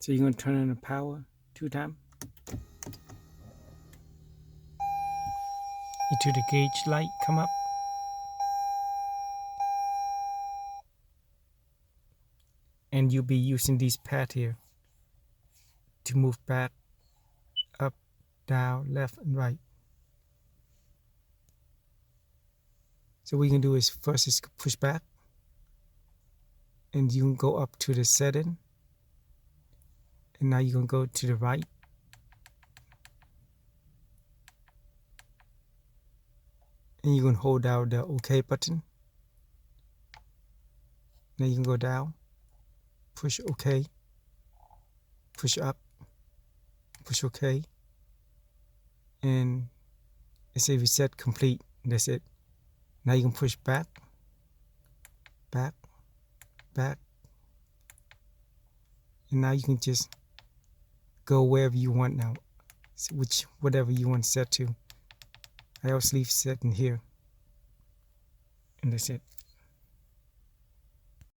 So you're going to turn on the power 2 times until the gauge light come up. And you'll be using this pad here to move back, up, down, left, and right. So what you can do is first is push back, and you can go up to the setting, and now you're going to go to the right. And you're going to hold down the OK button. Now you can go down, push OK, push up, push OK, and it says reset complete. That's it. Now you can push back, back, back, and now you can just go wherever you want now, whatever you want to set to. I also leave set in here, and that's it.